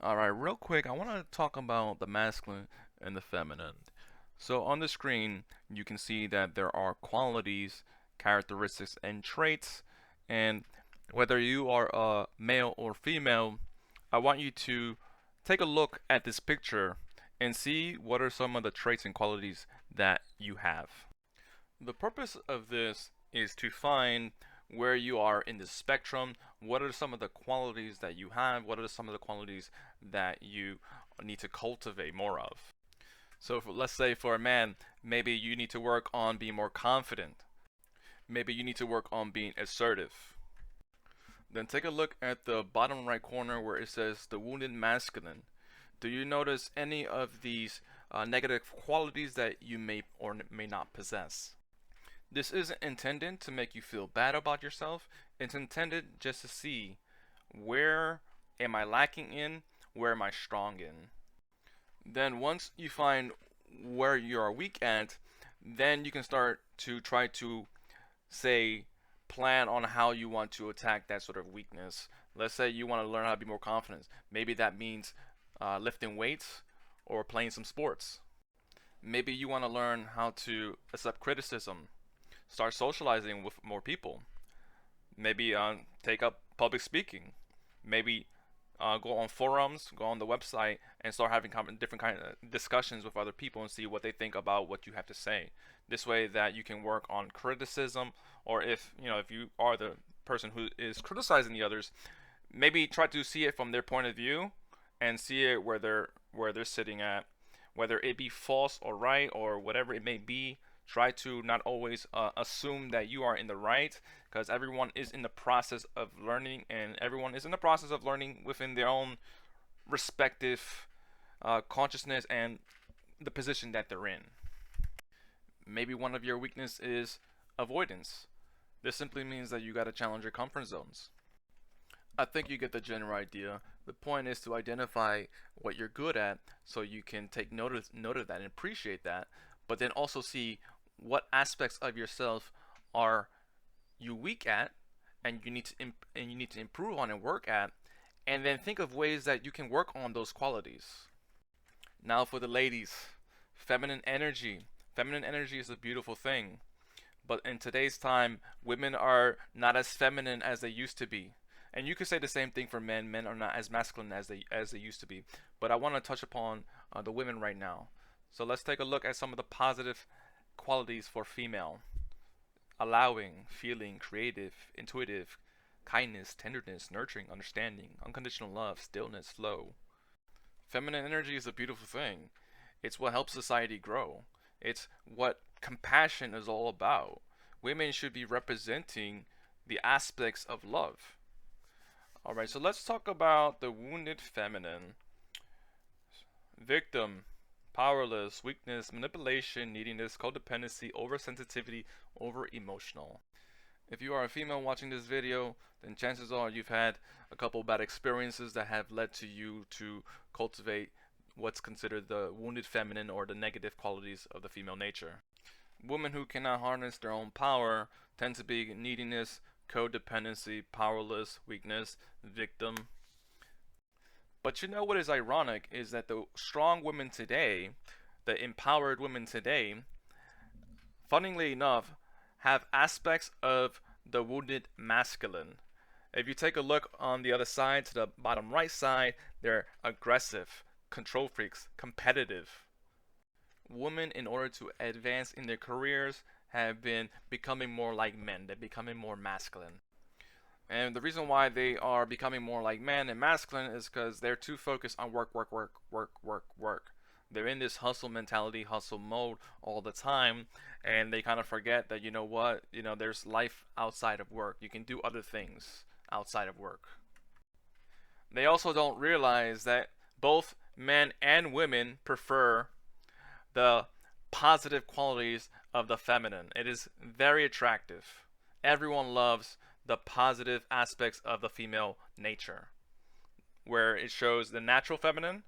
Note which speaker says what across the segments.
Speaker 1: Alright, real quick, I want to talk about the masculine and the feminine. So on the screen, you can see that there are qualities, characteristics, and traits. And whether you are a male or female, I want you to take a look at this picture and see what are some of the traits and qualities that you have. The purpose of this is to find where you are in the spectrum. What are some of the qualities that you have? What are some of the qualities that you need to cultivate more of? So, let's say for a man, maybe you need to work on being more confident. Maybe you need to work on being assertive. Then take a look at the bottom right corner where it says the wounded masculine. Do you notice any of these negative qualities that you may or may not possess? This isn't intended to make you feel bad about yourself. It's intended just to see where am I lacking in, where am I strong in. Then once you find where you are weak at, then you can start to try to say plan on how you want to attack that sort of weakness. Let's say you want to learn how to be more confident. Maybe that means lifting weights or playing some sports. Maybe you want to learn how to accept criticism, start socializing with more people. Maybe take up public speaking. Maybe go on forums, go on the website, and start having different kind of discussions with other people and see what they think about what you have to say. This way, that you can work on criticism, or if you are the person who is criticizing the others, maybe try to see it from their point of view and see it where they're sitting at, whether it be false or right or whatever it may be. Try to not always assume that you are in the right, because everyone is in the process of learning, and everyone is in the process of learning within their own respective consciousness and the position that they're in. Maybe one of your weaknesses is avoidance. This simply means that you got to challenge your comfort zones. I think you get the general idea. The point is to identify what you're good at so you can take note of that and appreciate that, but then also see what aspects of yourself are you weak at and you need to improve on and work at, and then think of ways that you can work on those qualities. Now for the ladies, feminine energy. Feminine energy is a beautiful thing, but in today's time, women are not as feminine as they used to be. And you could say the same thing for men. Men are not as masculine as they used to be. But I want to touch upon the women right now. So let's take a look at some of the positive qualities for female: allowing, feeling, creative, intuitive, kindness, tenderness, nurturing, understanding, unconditional love, stillness, flow. Feminine energy is a beautiful thing. It's what helps society grow. It's what compassion is all about. Women should be representing the aspects of love. Alright, so let's talk about the wounded feminine. Victim, powerless, weakness, manipulation, neediness, codependency, oversensitivity, over emotional. If you are a female watching this video, then chances are you've had a couple bad experiences that have led to you to cultivate what's considered the wounded feminine or the negative qualities of the female nature. Women who cannot harness their own power tend to be neediness, codependency, powerless, weakness, victim. But you know what is ironic is that the strong women today, the empowered women today, funnily enough, have aspects of the wounded masculine. If you take a look on the other side, to the bottom right side, they're aggressive, control freaks, competitive. Women, in order to advance in their careers, have been becoming more like men. They're becoming more masculine. And the reason why they are becoming more like men and masculine is because they're too focused on work, work, work, work, work, work. They're in this hustle mentality, hustle mode all the time, and they kind of forget that, you know what, there's life outside of work. You can do other things outside of work. They also don't realize that both men and women prefer the positive qualities of the feminine. It is very attractive. Everyone loves the positive aspects of the female nature, where it shows the natural feminine.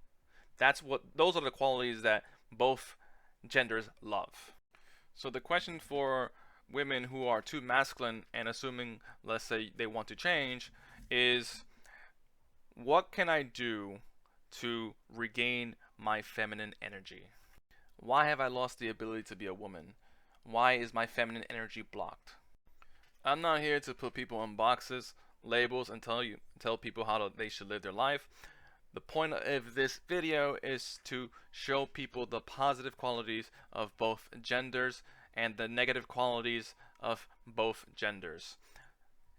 Speaker 1: Those are the qualities that both genders love. So the question for women who are too masculine and assuming, let's say, they want to change, is what can I do to regain my feminine energy? Why have I lost the ability to be a woman? Why is my feminine energy blocked? I'm not here to put people in boxes, labels, and tell people they should live their life. The point of this video is to show people the positive qualities of both genders and the negative qualities of both genders.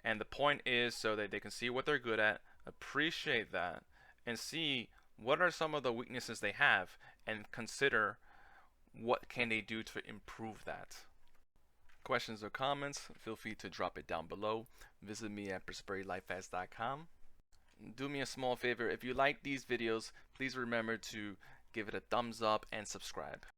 Speaker 1: And the point is so that they can see what they're good at, appreciate that, and see what are some of the weaknesses they have, and consider what can they do to improve that. Questions or comments, feel free to drop it down below. Visit me at prosperityLifeFast.com. Do me a small favor, if you like these videos, please remember to give it a thumbs up and subscribe.